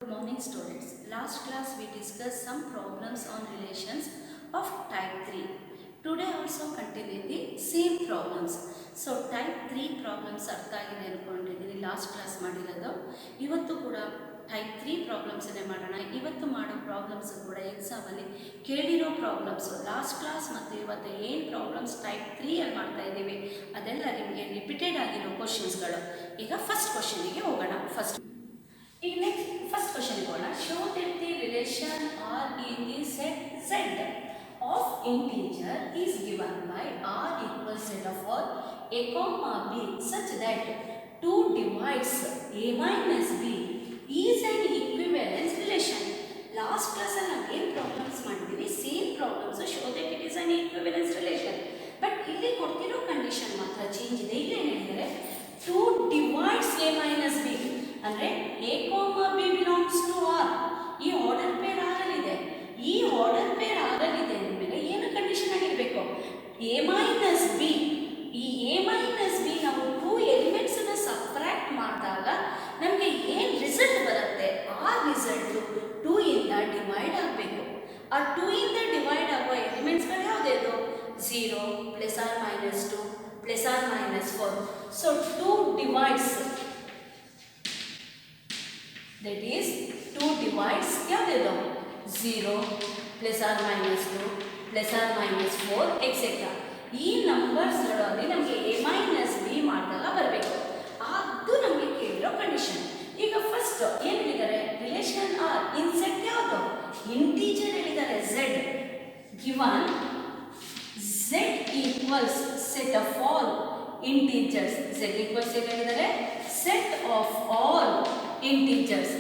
Good morning students. Last class we discussed some problems on relations of type 3. Today also continue the same problems. So type 3 problems ಅರ್ಥ ಆಗಿದೆ ಅನ್ಕೊಂಡಿದ್ದೀನಿ last class ಮಾಡಿರೋದು. ಇವತ್ತು ಕೂಡ type 3 ಪ್ರಾಬ್ಲಮ್ಸನ್ನೇ ಮಾಡೋಣ. ಇವತ್ತು ಮಾಡೋ ಪ್ರಾಬ್ಲಮ್ಸ್ ಕೂಡ ಎಕ್ಸಾಮಲ್ಲಿ ಕೇಳಿರೋ ಪ್ರಾಬ್ಲಮ್ಸು ಲಾಸ್ಟ್ ಕ್ಲಾಸ್ ಮತ್ತು ಇವತ್ತು ಏನು ಪ್ರಾಬ್ಲಮ್ಸ್ ಟೈಪ್ 3 ಅಲ್ಲಿ ಮಾಡ್ತಾ ಇದ್ದೀವಿ ಅದೆಲ್ಲ ನಿಮಗೆ ರಿಪೀಟೆಡ್ ಆಗಿರೋ ಕ್ವಶನ್ಸ್ಗಳು. ಈಗ ಫಸ್ಟ್ ಕ್ವಶನಿಗೆ ಹೋಗೋಣ. ಈಗ ನೆಕ್ಸ್ಟ್ ಫಸ್ಟ್ ಕ್ವಶನ್ ಹೋಗೋಣ. Show that the relation R in the set z of integer is given by r equals z of all a comma b such that 2 divides a minus b is an equivalence relation. Last ಕ್ಲಾಸಲ್ಲಿ ನಾವು ಏನು problems ಮಾಡಿದ್ದೀವಿ same problems show that it is an equivalence relation. But ಇಲ್ಲಿ ಕೊಡ್ತಿರೋ condition ಮಾತ್ರ change ಇದೆ. ಇಲ್ಲಿ ಏನು ಹೇಳಿದರೆ 2 divides a minus b ಅಂದರೆ a comma b belongs to r. ಈ ಆರ್ಡರ್ ಪೇರ್ ಆಗಲಿದೆ. ಈ ಆರ್ಡರ್ ಪೇರ್ ಆಗಲಿದೆ ಅಂದಮೇಲೆ ಏನು ಕಂಡೀಷನ್ ಆಗಿರಬೇಕು? a minus b. ಈ a minus b ನಾವು 2 ಎಲಿಮೆಂಟ್ಸನ್ನು ಸಬ್ಟ್ರಾಕ್ಟ್ ಮಾಡಿದಾಗ ನಮಗೆ ಏನು ರಿಸಲ್ಟ್ ಬರುತ್ತೆ ಆ ರಿಸಲ್ಟ್ 2 ಇಂದ ಡಿವೈಡ್ ಆಗಬೇಕು. ಆ 2 ಇಂದ ಡಿವೈಡ್ ಆಗುವ ಎಲಿಮೆಂಟ್ಸ್ಗಳು ಯಾವುದ್ಯಾವುದು? 0 plus R minus 2 plus R minus 4. So 2 divides, that is 2 divides ಯಾವ್ದು? 0 plus R minus 2 plus R minus 4 etcetera. ಈ ನಂಬರ್ಸ್ಗಳಲ್ಲಿ ನಮಗೆ a ಮೈನಸ್ ಬಿ ಮಾಡಿದಾಗ ಬರಬೇಕು. ಅದು ನಮಗೆ ಕೇಳಿರೋ ಕಂಡೀಷನ್. ಈಗ ಫಸ್ಟ್ ಏನು ಹೇಳಿದ್ದಾರೆ? ರಿಲೇಷನ್ ಆರ್ ಇನ್ ಸೆಟ್ ಯಾವುದು? ಇಂಟೀಜರ್ ಹೇಳಿದ್ದಾರೆ z given z equals set of all integers. z equals ಏನು ಹೇಳಿದ್ದಾರೆ? Set of all integers.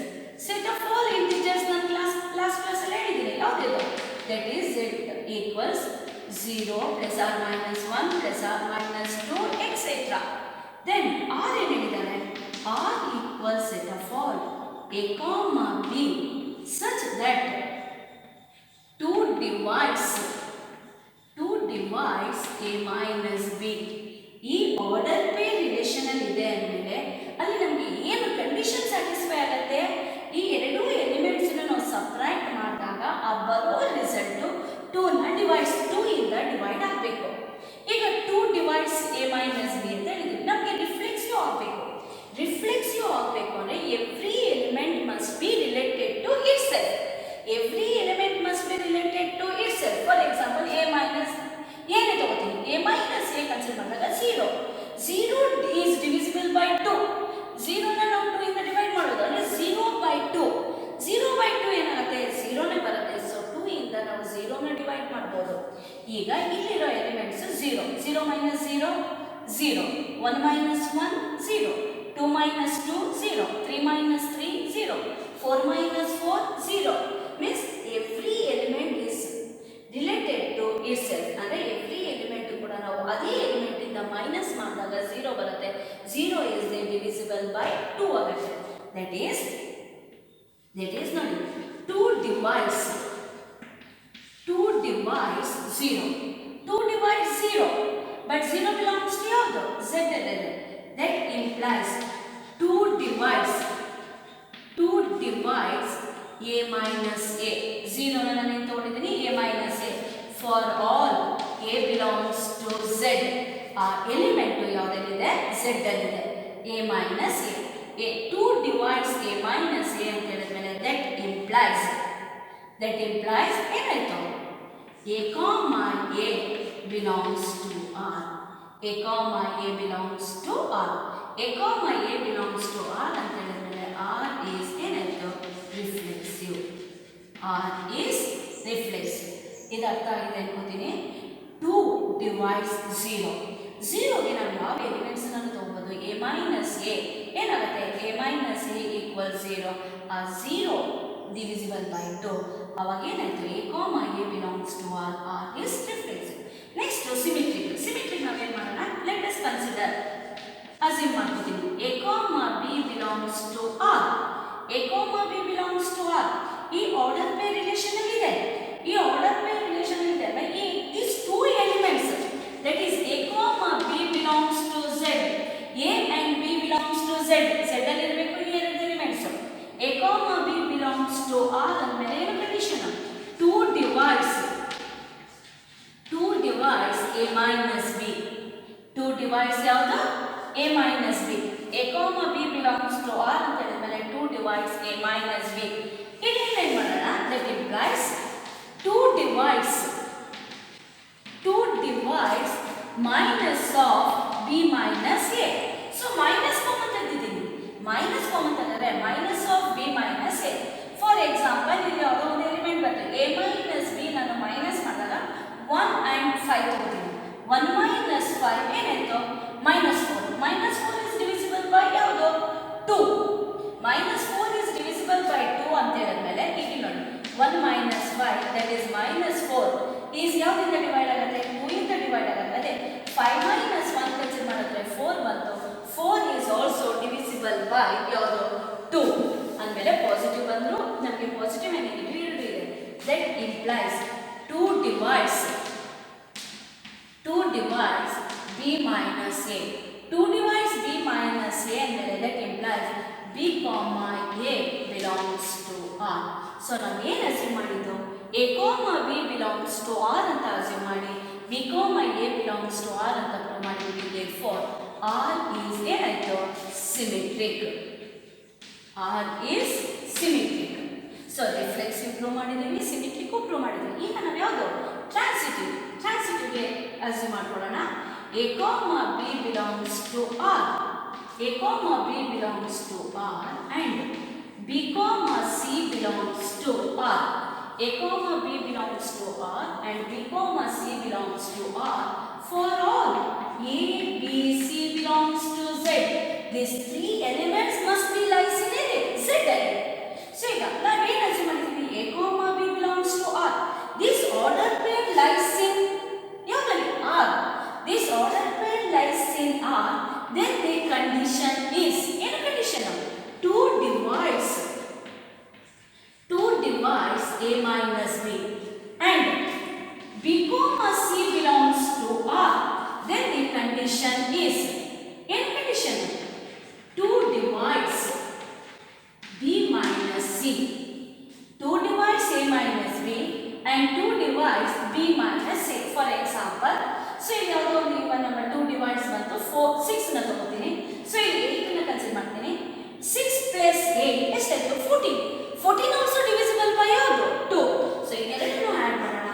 Set of all integers ನಾನು ಲಾಸ್ಟ್ ಕ್ಲಾಸಲ್ಲಿ ಹೇಳಿದ್ದೀನಿ. ಯಾವುದಿದು? That is z equals 0 plus R minus 1 plus R minus 2 etcetera. Then R ಏನು ಹೇಳಿದ್ದಾರೆ? R equals set of all a comma b such that 2 divides a minus b. ಈ order peer relation ಅಲ್ಲಿ ಇದೆ ಅಂದಮೇಲೆ ಅಲ್ಲಿ ನಮಗೆ ಏನು ಕಂಡೀಷನ್ ಸ್ಯಾಟಿಸ್ಫೈ ಆಗುತ್ತೆ? ಈ ಎರಡೂ ಎಲಿಮೆಂಟ್ಸ್ ನಾವು ಸಬ್ಟ್ರಾಕ್ಟ್ ಮಾಡಿದಾಗ ಆ ಬರೋ ರಿಸಲ್ಟ್ 2 ಇಂದ ಡಿವೈಡ್ ಆಗಬೇಕು. ಈಗ 2 divides a minus b ಅಂತ ಹೇಳಿದ್ವಿ. ನಮಗೆ ರಿಫ್ಲೆಕ್ಸಿವ್ ಆಗಬೇಕು. ರಿಫ್ಲೆಕ್ಸಿವ್ ಆಗಬೇಕು ಅಂದರೆ every element must be related to itself. Every element must be related to itself. For example a minus ಏನೇ ತಗೋತೀನಿ? a ಮೈನಸ್ a ಕನ್ಸಿಡರ್ ಮಾಡಿದಾಗ 0 ಈಸ್ ಡಿವಿಸಿಬಲ್ ಬೈ 2. 0ನ ನಾವು 2 ಇಂದ ಡಿವೈಡ್ ಮಾಡೋದು ಅಂದರೆ 0/2 ಏನಾಗುತ್ತೆ? 0ನೇ ಬರುತ್ತೆ. ಸೊ 2 ಇಂದ ನಾವು 0ನ ಡಿವೈಡ್ ಮಾಡ್ಬೋದು. ಈಗ ಇಲ್ಲಿರೋ elements 0 minus 0 0, 1 minus 1 0, 2 minus 2 0, 3 minus 3 0, 4 minus 4 0. Means every element is related to itself. ಅಂದರೆ ಎವ್ರಿ ಎಲಿಮೆಂಟ್ ಕೂಡ ನಾವು ಅದೇ ಎಲಿಮೆಂಟ್ ಇಂದ ಮೈನಸ್ ಮಾಡಿದಾಗ 0 ಬರುತ್ತೆ. 0 ಈಸ್ ಡಿವಿಸಿಬಲ್ ಬೈ 2 ಆಗುತ್ತೆ. ದಟ್ ಈಸ್ ನೋಡಿ 2 divides 0. 2 divides 0, but 0 belongs to ಯಾವುದು? z ಅಲ್ಲಿದೆ. That implies 2 divides a minus a. 0ನ ನಾನು ಏನು ತಗೊಂಡಿದ್ದೀನಿ? a minus a. For all a belongs to z. ಆ ಎಲಿಮೆಂಟು ಯಾವುದಲ್ಲಿದೆ? z ಅಲ್ಲಿದೆ. a minus a. 2 divides a minus a ಅಂತ ಹೇಳಿದ್ಮೇಲೆ that implies ಏನಾಯ್ತು? a comma a belongs to r. a comma a belongs to r. a comma a belongs to r ಅಂತ ಹೇಳಿದ್ಮೇಲೆ r is ಏನಾಯ್ತು? Reflexive. r is reflexive. ಇದು ಅರ್ಥ ಆಗಿದೆ ಅನ್ಕೋತೀನಿ. 2 divides 0. 0ಗೆ ನಾವು ಯಾವ ಎಲಿಮೆಂಟ್ಸ್ ಅನ್ನು ತಗೋಬಹುದು? a minus a ಏನಾಗುತ್ತೆ? a minus a equals 0. ಆ 0 divisible by 2. ಅವಾಗ ಏನಾಯ್ತು? a comma a belongs to r. r is reflexive. Next symmetric ನಾವೇನು ಮಾಡೋಣ? ಲೆಟ್ ಅಸ್ ಕನ್ಸಿಡರ್ ಅಸ್ಯೂಮ್ ಮಾಡ್ಕೋತೀನಿ a comma b belongs to r. a comma b belongs to r. ಈ order peer relation ಅಲ್ಲಿ ಇದೆ. ಈ order peer relation ಅಲ್ಲಿ ಇದೆ ಅಲ್ಲ, ಈ these two elements, that is a comma b belongs to z. a and b belongs to z. z ಅಲ್ಲಿ ಇರಬೇಕು ಈ ಎರಡು elements. a comma b r ಅಂದಮೇಲೆ ಏನು condition? 2 divides a minus b. 2 divides ಯಾವುದು? a minus b. a comma b belongs to r ಅಂತ ಹೇಳಿದ್ಮೇಲೆ 2 divides a minus b. ಇಲ್ಲಿ ಏನು ಮಾಡೋಣ? that implies 2 divides minus of b minus a. so minus common ತೆಗೆದಿದ್ದೀನಿ. minus common ತೆಗೆದರೆ minus of b minus a. For example ಇಲ್ಲಿ ಯಾವುದೋ ಒಂದು ಎಲಿಮೆಂಟ್ ಬರ್ತದೆ a minus b ನಾನು ಮೈನಸ್ ಮಾಡಿದಾಗ 1 and 5 ತಗೋತೀನಿ. 1 minus 5 ಏನಾಯ್ತು? minus 4. minus 4 is divisible by ಯಾವುದು? 2. minus 4 is divisible by 2 ಅಂತ ಹೇಳಿದ್ಮೇಲೆ ಈಗ ನೋಡಿ 1 minus 5 that is minus 4 is ಯಾವುದರಿಂದ ಡಿವೈಡ್ ಆಗುತ್ತೆ? 2 ಇಂದ ಡಿವೈಡ್ ಆಗುತ್ತೆ. ಅದೇ 5 minus 1 ಕನ್ಸಿಡರ್ ಮಾಡಿದ್ರೆ 4 ಬಂತು. 4 is also divisible by ಯಾವುದು? 2 ಅಂದಮೇಲೆ ಪಾಸಿಟಿವ್ ಬಂದ್ರು ನಮಗೆ ಪಾಸಿಟಿವ್ and ನೆಗೆಟಿವ್ ಎರಡು ಇದೆ. that implies 2 divides b minus a. 2 divides b minus a ಅಂದಮೇಲೆ that implies b comma a belongs to r. So ನಾವು ಏನು ಅಸ್ಯೂಮ್ ಮಾಡಿದ್ದು? a comma b belongs to r ಅಂತ ಅಸ್ಯೂಮ್ ಮಾಡಿ b comma a belongs to r ಅಂತ prove ಮಾಡಿದ್ವಿ. therefore r is ಏನಾಯ್ತು? Symmetric. r is symmetric. So reflexive prove ಮಾಡಿದ್ದೀವಿ, symmetric prove ಮಾಡಿದ್ದೀವಿ. ಈಗ ನಾವು ಯಾವುದು? ಟ್ರಾನ್ಸಿಟಿವ್ಗೆ ಅಸ್ಯೂಮ್ ಮಾಡ್ಕೊಳ್ಳೋಣ. a comma b belongs to r. a comma b belongs to r and b comma c belongs to r. a comma b belongs to r and b comma c belongs to r for all a b c belongs to z. These three elements must be lies in Z array. So ಈಗ ನಾವು ಏನು assume ಮಾಡಿದ್ವಿ? a comma b belongs to r. This order pair lies in ಯಾವುದಲ್ಲಿ? r. This order pair lies in r. Then the condition is ಏನು condition? 2 divides a minus b and b comma c belongs to r. Then the condition is ಏನು condition? 2 divides b minus c. 2 divides a minus b and 2 divides b minus c. For example, so ಇಲ್ಲಿ ಯಾವುದೋ ಒಂದು number 2 divides ಬಂತು 6 ನ ತಗೋತೀನಿ. So ಇಲ್ಲಿ 8 ನ consider ಮಾಡ್ತೀನಿ. 6 plus 8 ಎಷ್ಟಾಯ್ತು? 14. 14 also divisible by ಯಾವುದು? 2. ಸೊ ಇದೆರಡನ್ನು ಆಡ್ ಮಾಡೋಣ.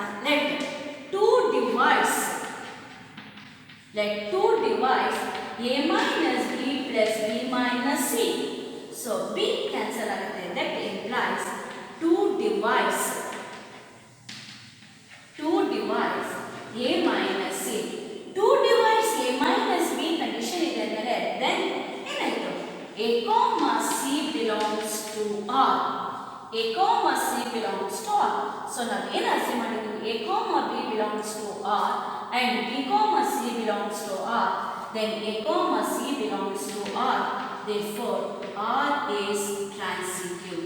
let 2 divides a minus b plus b minus c. so b cancel ಆಗುತ್ತೆ. that implies 2 divides a minus c. 2 divides a minus b condition ಇದೆ ಅಂದರೆ then ಏನಾಯ್ತು? a comma c belongs to r. a comma c belongs to r. so ನಾವು ಏನು assume ಮಾಡಿದ್ವಿ? a comma b belongs to r and b comma c belongs to r. then a comma c belongs to r. therefore r is transitive.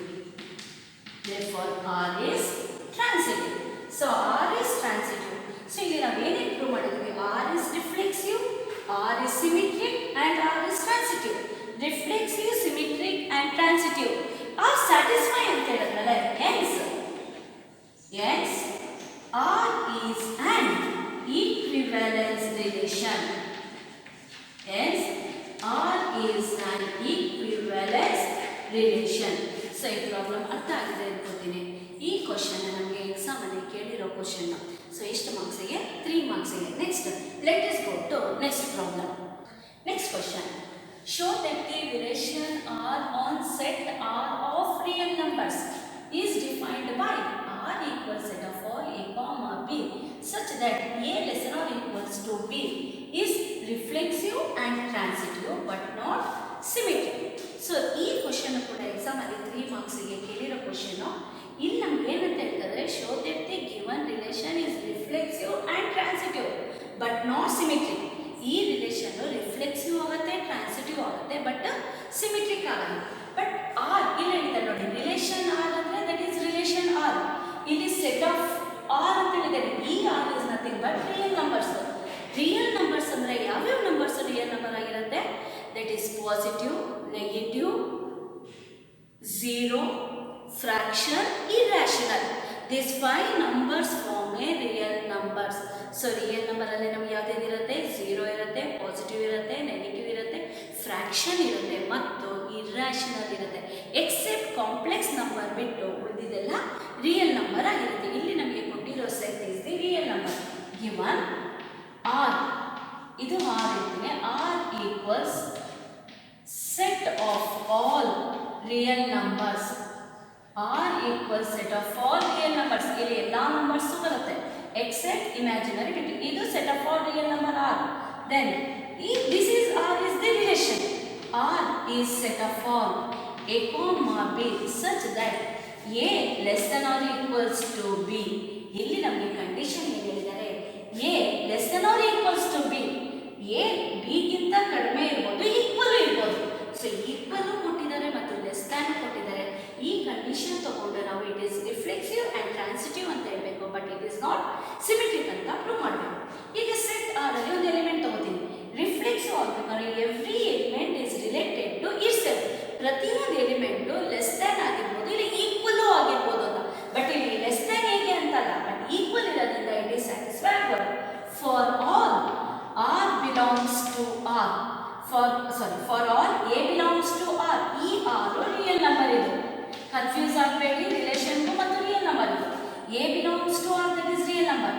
so r is transitive. so ಇಲ್ಲಿ ನಾವು ಏನೇನು prove ಮಾಡಿದ್ವಿ? r is reflexive, r is symmetric and r is transitive. reflexive, symmetric and transitive are satisfy ಅಂತ ಹೇಳಿದ್ರಲ್ಲ. hence r is an equivalence relation. r is an equivalence relation. So ಈ problem ಅರ್ಥ ಆಗಿದೆ ಅನ್ಕೋತೀನಿ. ಈ ಕ್ವಶನ್ ನಮಗೆ exam ಅಲ್ಲಿ ಕೇಳಿರೋ question. So ಎಷ್ಟು ಮಾರ್ಕ್ಸಿಗೆ? 3 ಮಾರ್ಕ್ಸಿಗೆ. Next let us go to next problem. next question. show that the relation r on set r of real numbers is defined by r equals set of all a comma b such that a less than or equals to b is reflexive and transitive but not symmetric. So ಈ question ಕೂಡ exam ಅಲ್ಲಿ 3 ಮಾರ್ಕ್ಸಿಗೆ ಕೇಳಿರೋ question. ಇಲ್ಲಿ ನಮ್ಗೆ ಏನಂತ ಹೇಳ್ತಾರೆ? Show that the given relation is reflexive and transitive but not symmetric. ಈ ರಿಲೇಷನ್ ರಿಫ್ಲೆಕ್ಸಿವ್ ಆಗುತ್ತೆ, ಟ್ರಾನ್ಸಿಟಿವ್ ಆಗುತ್ತೆ, ಬಟ್ ಸಿಮೆಟ್ರಿಕ್ ಆಗಲ್ಲ. ಬಟ್ ಆರ್ ಇಲ್ಲಿ ಹೇಳಿದ್ದಾರೆ ನೋಡಿ, ರಿಲೇಷನ್ ಆರ್ ಅಂದ್ರೆ ದಟ್ ಈಸ್ ರಿಲೇಷನ್ ಆರ್. ಇಲ್ಲಿ ಸೆಟ್ ಆಫ್ ಆರ್ ಅಂತ ಹೇಳಿದ್ದಾರೆ. ಈ R is nothing but real numbers. Real numbers ಅಂದ್ರೆ ಯಾವ್ಯಾವ ನಂಬರ್ಸ್ ರಿಯಲ್ ನಂಬರ್ ಆಗಿರುತ್ತೆ? That is positive, negative, 0, fraction These 5 numbers form a real numbers. So real number ಅಲ್ಲಿ ನಮ್ಗೆ ಯಾವ್ದು ಇರುತ್ತೆ, 0 ಇರುತ್ತೆ, ಪಾಸಿಟಿವ್ ಇರುತ್ತೆ, ನೆಗೆಟಿವ್ ಇರುತ್ತೆ, ಫ್ರಾಕ್ಷನ್ ಇರುತ್ತೆ ಮತ್ತು ಇರ್ರಾಷನಲ್ ಇರುತ್ತೆ. ಎಕ್ಸೆಪ್ಟ್ ಕಾಂಪ್ಲೆಕ್ಸ್ ನಂಬರ್ ಬಿಟ್ಟು ಉಳಿದಿದೆಲ್ಲ ರಿಯಲ್ ನಂಬರ್ ಆಗಿರುತ್ತೆ. ಇಲ್ಲಿ ನಮಗೆ ಕೊಟ್ಟಿರೋ set is the real number given R. ಇದು ಆರ್ ಇರ್ತದೆ. R equals set of all real numbers. R equals set of all real numbers. ಇಲ್ಲಿ ಎಲ್ಲಾ ನಂಬರ್ಸ್ ಬರುತ್ತೆ except imaginary bit. ಇದು set of all real number R. Then this is R is the relation. R is set of all A comma B such that A less than or equals to B. ಇಲ್ಲಿ ನಮಗೆ condition ಏನು ಹೇಳಿದ್ದಾರೆ, A less than or equals to B. A B ಗಿಂತ ಕಡಿಮೆ ಇರಬಹುದು, equal ಇರಬಹುದು. So equal ಕೊಟ್ಟಿದ್ದಾರೆ ಮತ್ತು ಲೆಸ್ ದ್ಯಾನ್ ಕೊಟ್ಟಿದ್ದಾರೆ. ಈ ಕಂಡೀಷನ್ ತಗೊಂಡು ನಾವು it is reflexive and transitive ಅಂತ ಹೇಳಬೇಕು, but it is not symmetric ಅಂತ ಪ್ರೂವ್ ಮಾಡಬೇಕು. ಈಗ ಸೆಟ್ ಆರ್ ಅಲ್ಲಿ ಒಂದು ಎಲಿಮೆಂಟ್ ತಗೋತೀನಿ. ರಿಫ್ಲೆಕ್ಸಿವ್ ಆಗಬೇಕಾದ್ರೆ every element is related to itself. ಪ್ರತಿಯೊಂದು ಎಲಿಮೆಂಟು ಲೆಸ್ ದ್ಯಾನ್ ಆಗಿರ್ಬೋದು, ಇಲ್ಲಿ ಈಕ್ವಲ್ ಆಗಿರ್ಬೋದು ಅಂತ. ಬಟ್ ಇಲ್ಲಿ ಲೆಸ್ ದ್ಯಾನ್ ಹೇಗೆ ಅಂತಲ್ಲ, ಬಟ್ ಈಕ್ವಲ್ ಇರೋದ್ರಿಂದ ಇಟ್ ಈಸ್ ಸ್ಯಾಟಿಸ್ಫೈ ಆಗಬಹುದು. For all R belongs to R. For all A belongs to R. ಈ R ರಿಯಲ್ ನಂಬರ್ ಇದು. ಕನ್ಫ್ಯೂಸ್ ಆಗಬೇಡಿ, ರಿಲೇಷನ್ ಮತ್ತು ರಿಯಲ್ ನಂಬರ್ ಇದು. A belongs to R, that is real number.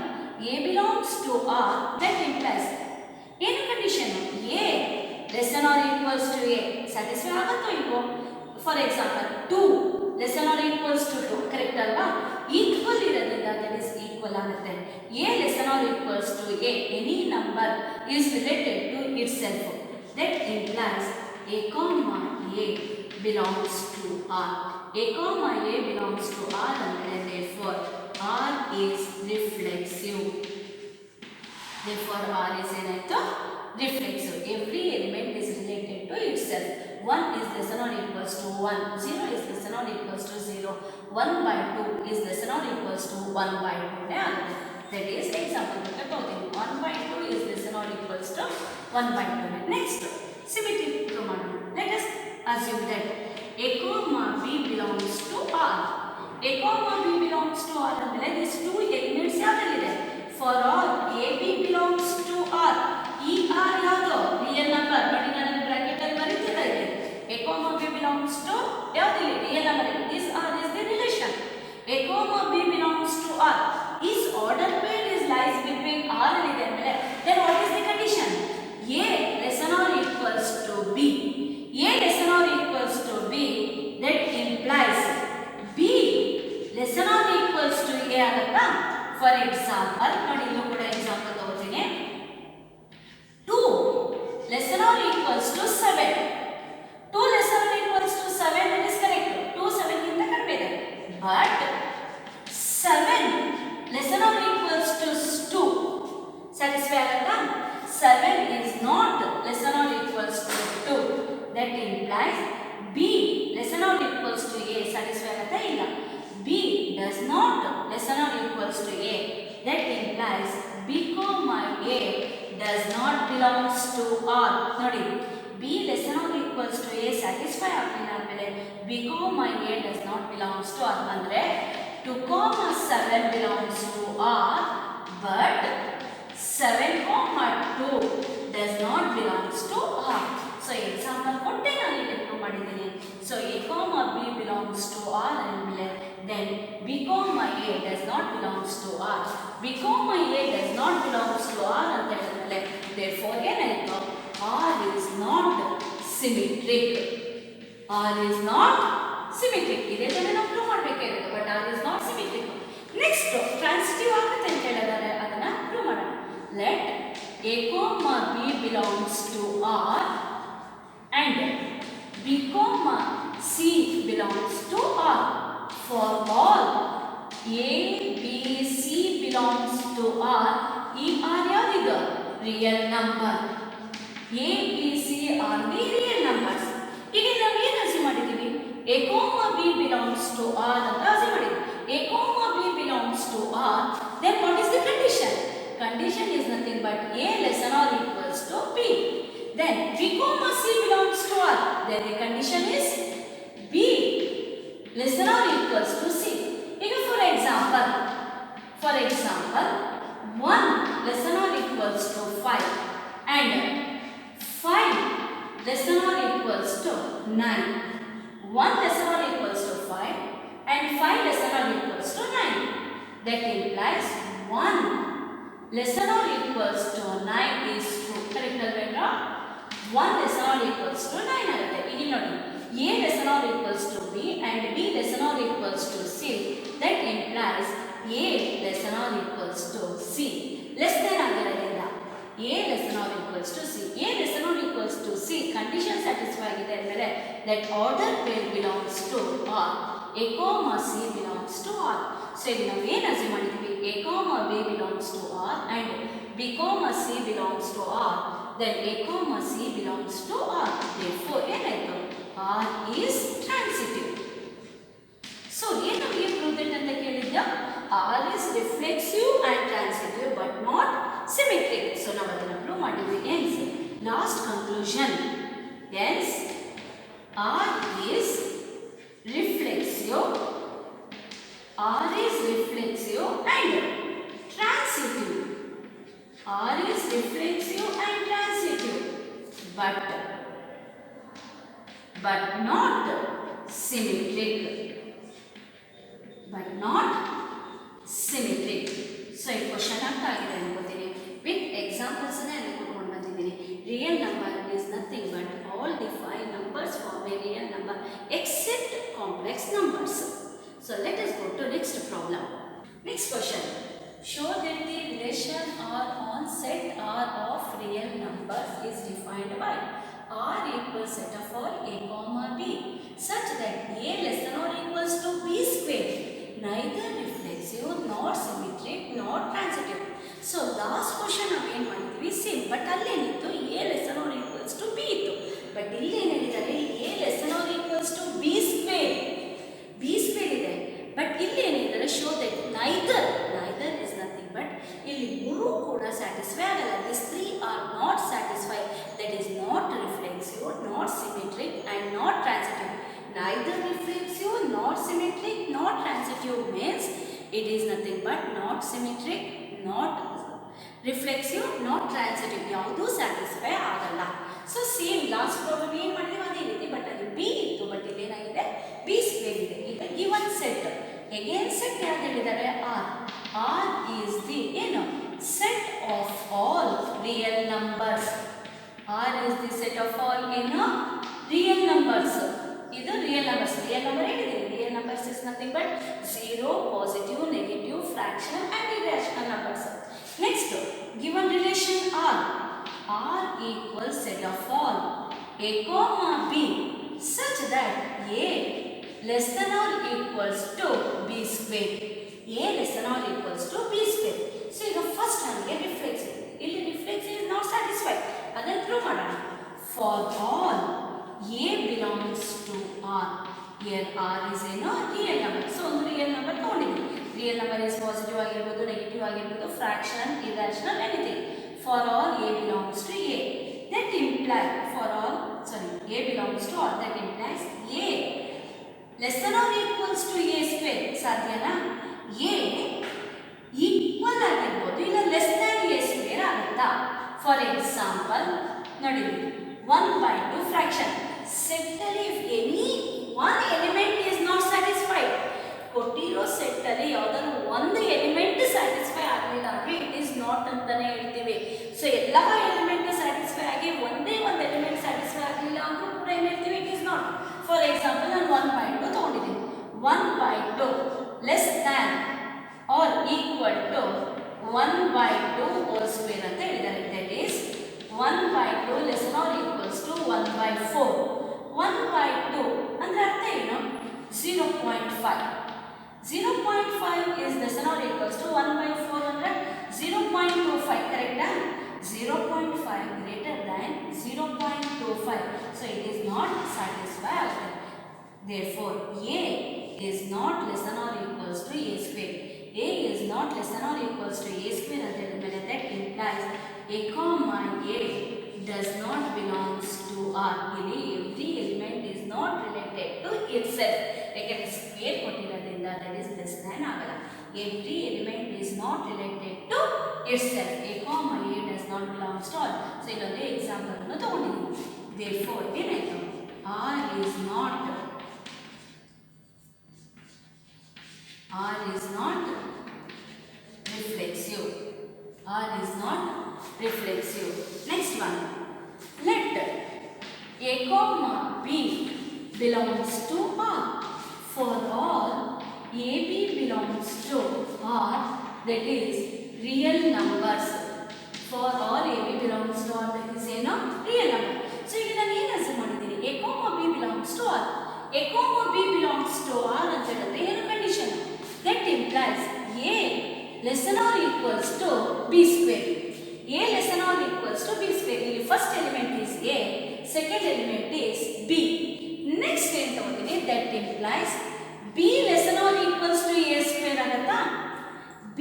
A belongs to R, that implies ಏನು condition, A less than or equals to A satisfy ಆಗುತ್ತೋ ಇಲ್ವೋ. For example 2 less than or equals to 2 correct ಅಲ್ವಾ. Equal ಇರೋದ್ರಿಂದ that is equal ಆಗುತ್ತೆ. A less than or equals to A, any number is related to itself. That implies A comma A belongs to R. A comma A belongs to R and therefore R is reflexive. Therefore R is reflexive. Every element is related to itself. 1 is less than or equals to 1. 0 is less than or equals to 0. 1 by 2 is less than or equals to 1 by 2. That is example. 1 by 2 is less than or equals to 1 by 2. Next, symmetry program. Let us assume that A comma B belongs to R. A comma B belongs to R. And these two elements are for all A B belongs to R. E R yado real number. But in another bracket al baritida ide. A comma B belongs to yadu real number. This R is the relation. A comma B belongs to R. Is order pair is lies between R and ide. Then what is the condition? A less than or equals to B. A less than or equals to B. That implies B less than or equals to A agutta. For example, ನೋಡಿ ಇಲ್ಲೂ ಕೂಡ example ತಗೋತೀನಿ. 2 less than or equals to 7. 2 less than or equals to 7, that is correct. 2 7 ಗಿಂತ ಕಡಿಮೆ ಇದೆ. But 7 less than or equals to 2 satisfy agutta. 7 is not less than or equals to 2. That implies B less than or equals to A satisfy agutta illa. B does not less than or equals to A. That implies B comma A does not belongs to R. Nodi, B less than or equals to A satisfy agilla andmele B comma A does not belongs to R. Andre 2 comma 7 belongs to R, but 7 comma 2 does not belongs to R. So example kotte nanu ಇಲ್ಲಿ prove ಮಾಡಿದ್ದೀನಿ. So A comma B belongs to R and then B comma A does not belongs to R. B comma A does not belongs to R ಅಂತ ಹೇಳಿದ್ರೆ therefore ಏನಾಯ್ತು, R is not symmetric. R is not symmetric. ಇದೇ ತರ ನಾವು prove ಮಾಡಬೇಕಾಗಿರುತ್ತೆ, but R is not symmetric. Next transitive ಆಗುತ್ತೆ ಅಂತ ಹೇಳಿದರೆ ಅದನ್ನ ಪ್ರೂವ್ ಮಾಡೋಣ. Let A comma B belongs to R and B comma C belongs to R. For all A, B, C belongs to R, E R ಯಾವ್ದಿದು real number. A, B, C are the real numbers. ಈಗ ನಾವು ಏನು assume ಮಾಡಿದ್ದೀವಿ, A comma B belongs to R ಅಂತ assume ಮಾಡಿದ್ದೀವಿ. A comma B belongs to R, then what is the condition? Condition is nothing but A less than or equals to B. Then B comma C belongs to R, then the condition is B less than or equals to C. If for example For example, 1 less than or equals to 5 and 5 less than or equals to 9. 1 less than or equals to 5 and 5 less than or equals to 9. That implies 1 less than or equals to 9 is true. Correct alvendra? 1 less than or equals to 9 agutte. Ili nodi. A less than or equals to B and B less than or equals to C. That implies A less than or equals to C. Less than ಆಗಿರೋದ್ರಿಂದ A less than or equals to C. A less than or equals to C. Condition satisfy ಆಗಿದೆ ಅಂದರೆ that order pair belongs to R. A comma C belongs to R. So ಇಲ್ಲಿ ನಾವು ಏನು assume ಮಾಡಿದ್ವಿ? A comma B belongs to R and B comma C belongs to R. Then A comma C belongs to R. Therefore ಏನಾಯ್ತು? R is transitive. So ಏನು ನಮಗೆ prove it ಅಂತ ಕೇಳಿದ್ಯಾ? R is reflexive and transitive but not symmetric. So ನಾವು ಅದನ್ನು prove ಮಾಡಿದ್ವಿ. Hence last conclusion. Hence R is reflexive. R is reflexive and transitive. R is reflexive and transitive but not symmetric. But not symmetric. So ಈ question ಅರ್ಥ ಆಗಿದೆ ಅನ್ಕೋತೀನಿ. With examples ಅಲ್ಲಿ ಕೊಟ್ಕೊಂಡು ಬಂದಿದ್ದೀನಿ. Real number is nothing but all the 5 numbers form a real number except complex numbers. So let us go to next problem. Next question. Show that the relation R on set R of real numbers is defined by R equals set of all A comma B such that A less than or equals to B square. Neither reflexive nor symmetric nor transitive. So last question ನಾವು ಏನು ಮಾಡಿದ್ವಿ same but ಅಲ್ಲೇನಿತ್ತು A less than or equals to B ಇತ್ತು but ಇಲ್ಲಿ ಏನು ಹೇಳಿದ್ದಾರೆ A less than or equals to B square ಇದೆ but ಇಲ್ಲಿ ಏನಿದ್ದಾರೆ show that neither is nothing but ಇಲ್ಲಿ ಮೂರು ಕೂಡ ಸ್ಯಾಟಿಸ್ಫೈ ಆಗಲ್ಲ. This 3 are not satisfy that is not reflexive not symmetric and not transitive. Neither reflexive nor symmetric nor transitive means it is nothing but not symmetric, not reflexive, not transitive. ಯಾವುದು satisfy ಆಗಲ್ಲ. So same last problem ಏನು ಮಾಡಿದ್ವಿ ಅದೇ ರೀತಿ but ಅಲ್ಲಿ B ಇತ್ತು but ಇಲ್ಲಿ ಏನಾಗಿದೆ ಬಿ ಸ್ಕ್ವೇರ್ ಇದೆ. ಈಗ ಗಿವನ್ ಸೆಟ್ ಅಗೇನ್ ಸೆಟ್ ಯಾರು ಹೇಳಿದ್ದಾರೆ ಆರ್ ಈಸ್ ದಿ ಏನು set of all real numbers. R is the set of all ಏನು ರಿಯಲ್ ನಂಬರ್ಸ್. ಇದು ರಿಯಲ್ ನಂಬರ್ಸ್. ರಿಯಲ್ ನಂಬರ್ ಏನಿದೆ real numbers is nothing but 0 positive negative fraction and irrational numbers. Next given relation R equals set of all A comma B such that A less than or equals to B square. A less than or equals to B square. So ಈಗ first ನಮಗೆ reflexive ಇಲ್ಲಿ reflexive is not satisfied. ಅದನ್ನು prove ಮಾಡೋಣ. For all A belongs to R. Here R is a real number. So ಒಂದು real number ತಗೊಂಡಿದ್ದೀವಿ. Real number is positive ಆಗಿರ್ಬೋದು negative ಆಗಿರ್ಬೋದು fraction irrational anything. For all A belongs to A. That implies A belongs to R. That implies A less than or equals to A square. ಸಾಧ್ಯನಾ? A equal ಆಗಿರ್ಬೋದು ಇಲ್ಲ less than A square ಆಗುತ್ತಾ? For example ನೋಡಿ 1/2 fraction set ಅಲ್ಲಿ if any one element is not satisfied ಕೊಟ್ಟಿರೋ set ಅಲ್ಲಿ ಯಾವ್ದಾದ್ರು ಒಂದು ಎಲಿಮೆಂಟ್ ಸ್ಯಾಟಿಸ್ಫೈ ಆಗಲಿಲ್ಲ ಅಂದ್ರೆ ಇಟ್ ಇಸ್ ನಾಟ್ ಅಂತಾನೆ ಹೇಳ್ತೀವಿ. ಸೊ ಎಲ್ಲಾ ಎಲಿಮೆಂಟ್ ಸ್ಯಾಟಿಸ್ಫೈ ಆಗಿ ಒಂದೇ ಒಂದು ಎಲಿಮೆಂಟ್ ಸ್ಯಾಟಿಸ್ಫೈ ಆಗಲಿಲ್ಲ ಅಂದ್ರೂ ಕೂಡ ಏನು ಹೇಳ್ತೀವಿ it is not. For example ನಾನು 1/2 ತಗೊಂಡಿದ್ದೀನಿ. 1/2 less than R equal to 1/2 whole square ಅಂತ ಹೇಳಿದ್ದಾರೆ. That is 1/2 less R equals to 1/4. 1/2 ಅಂದ್ರೆ ಅರ್ಥ ಏನು? 0.5. 0.5 is less than or equals to 1/4 under 0.25, correct? 0.5 greater than 0.25. So it is not satisfied. Therefore, A is not less than or equals to A square. A is not less than or equals to A square. And that implies A comma A does not belongs to R. Every element is not related to itself. Like a square ಕೊಟ್ಟಿರೋದ್ರಿಂದ that is less than ಆಗಲ್ಲ. Every element is not related to itself. A comma a does not belong to all. So ಇಲ್ಲೊಂದು example ಅನ್ನು ತಗೊಂಡಿದ್ದೀನಿ. Therefore ಏನಾಯ್ತು? R is not reflexive. R is not reflexive. Next one. Let A comma B belongs to R. For all AB belongs to R, that is real numbers. For all AB belongs to R, that is real number. So ಈಗ ನಾನು ಏನು ಅಸಮ್ ಮಾಡಿದ್ದೀನಿ? A comma B belongs to R. A comma B belongs to R ಅಂತ ಹೇಳಿದ್ರೆ ಏನು condition? That implies A less than or equals to B square. A less than or equals to B square. ಇಲ್ಲಿ first element is A, second element is B. Next ಏನು ತಗೋತೀನಿ? That implies B less than or equals to A square ಆಗುತ್ತಾ? B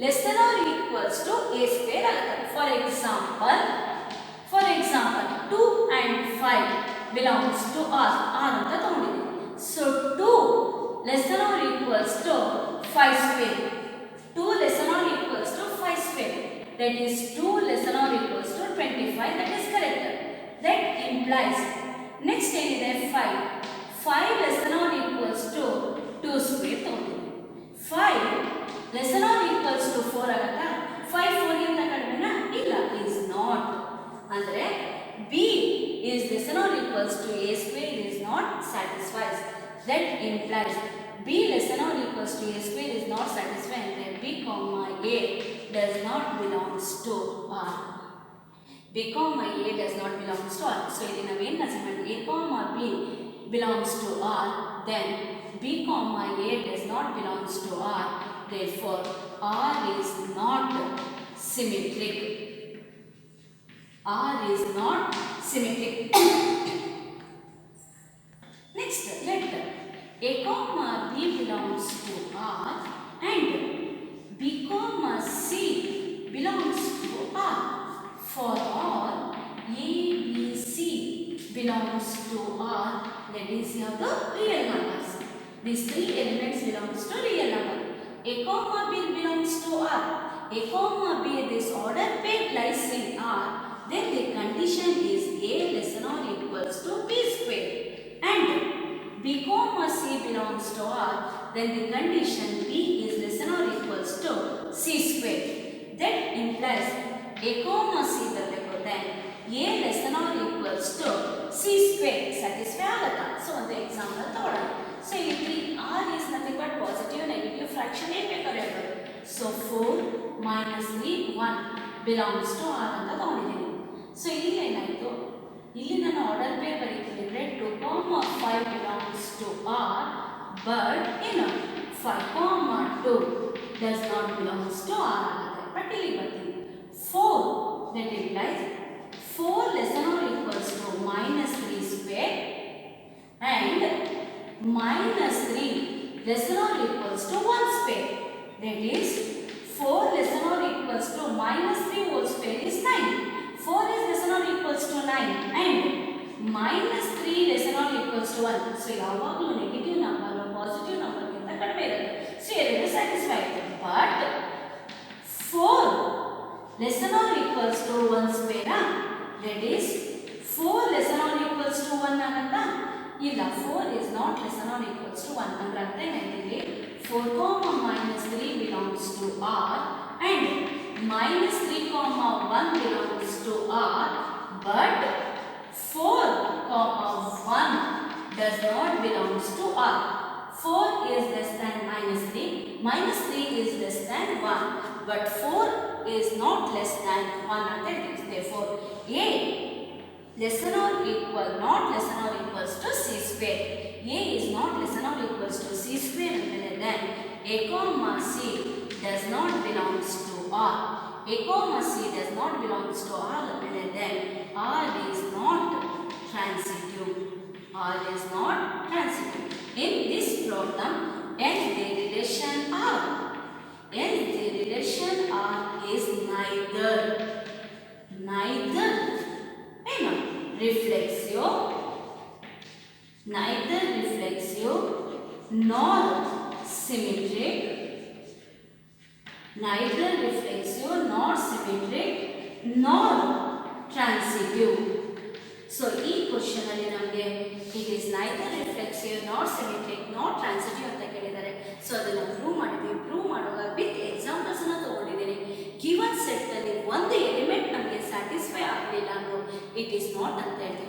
less than or equals to A square ಆಗುತ್ತೆ. For example 2 and 5 belongs to R. R ಅಂತ ತಗೊಂಡಿದ್ದೀನಿ. So 2 less than or equals to 5 square. 2 less than or equals to 5 square. That is 2 less than or equals to 25. That is correct. That implies next ಏನಿದೆ 5. 5 less than or equals to 2 square ತಗೊಂಡಿದ್ದೀನಿ. 5 less than or equals to 4 ಆಗುತ್ತಾ? 5 4 ಗಿಂತ ಕಡಿಮೆನಾ? ಇಲ್ಲ, is not. ಅಂದರೆ B is less than or equals to A square is not satisfies. That implies B less than or equals to A square is not satisfying. Then B comma A does not belongs to R. B comma A does not belongs to R. So ಇಲ್ಲಿ ನಾವೇನು assignment A comma B belongs to R, then B comma A does not belongs to R. Therefore R is not symmetric. R is not symmetric. Next, let A comma B belongs to R and B comma C belongs to R. For all A, B, C belongs to R, that is the real numbers. These three elements belongs to real number. A comma B belongs to R. A comma B, this order pair lies in R. Then the condition is A less than or equals to B square. And B comma C belongs to R. Then the condition B is less than or equals to C square. That implies A comma C ಬರಬೇಕು. Then A less than or equals to C square satisfy ಆಗುತ್ತಾ? So ಒಂದು example ತಗೊಳ್ಳೋಣ. So ಇಲ್ಲಿ R is nothing but positive negative fraction ಏನು ಬೇಕಾದ್ರೆ ಹೇಳ್ಬೋದು. So 4 minus 3 1 belongs to R ಅಂತ ತಗೊಂಡಿದ್ದೀನಿ. So ಇಲ್ಲಿ ಏನಾಯಿತು? ಇಲ್ಲಿ ನಾನು ಆರ್ಡರ್ ಪೇರ್ ಬರೀತೀನಿ ಅಂದರೆ 2 comma 5 belongs to R, but 5 2 does not belongs to R ಆಗುತ್ತೆ. ಬಟ್ ಇಲ್ಲಿ ಬರ್ತೀನಿ 4, that implies 4 less than or equals to minus 3 square and minus 3 less than or equals to 1 square. That is 4 less than or equals to minus 3 whole square is 9. 4 is less than or equals to 9 and minus 3 less than or equals to 1. So ಯಾವಾಗಲೂ negative number positive ನಂಬರ್ಗಿಂತ ಕಡಿಮೆ ಇರುತ್ತೆ. So ಎರಡು satisfy ಆಯಿತು. But 4 less than or equals to 1 square, that is 4 less than or equals to 1 ಆಗುತ್ತಾ? ಇಲ್ಲ, 4 is not less than or equals to 1. ಅಂದ್ರೆ ಅರ್ಥ ಏನಾಯ್ತು? 4 comma minus 3 belongs to R and minus 3 comma 1 belongs to R, but 4 comma 1 does not belongs to R. 4 is less than minus 3 is less than 1, but 4 is not less than 1 and that is therefore A less than or equal not less than or equals to C square. A is not less than or equals to C square and then A comma C does not belongs to R. A comma C does not belongs to R and then R is not transitive. R is not transitive. In this problem, and the relation R. And the relation R is neither reflexive nor symmetric neither reflexive nor symmetric nor transitive. So ಈ question ಅಲ್ಲಿ ನಮಗೆ it is neither reflexive not symmetric not transitive ಅಂತ ಕೇಳಿದ್ದಾರೆ. So ಅದನ್ನು prove ಮಾಡಿದ್ವಿ. Prove ಮಾಡುವಾಗ with examples ಅನ್ನ ತಗೊಂಡಿದ್ದೀನಿ. ಗಿವನ್ ಸೆಟ್ ಅಲ್ಲಿ ಒಂದು ಎಲಿಮೆಂಟ್ ನಮಗೆ ಸ್ಯಾಟಿಸ್ಫೈ ಆಗಲಿಲ್ಲ ಅಂದ್ರೆ ಇಟ್ ಈಸ್ ನಾಟ್ ಅಂತ ಹೇಳ್ತೀವಿ.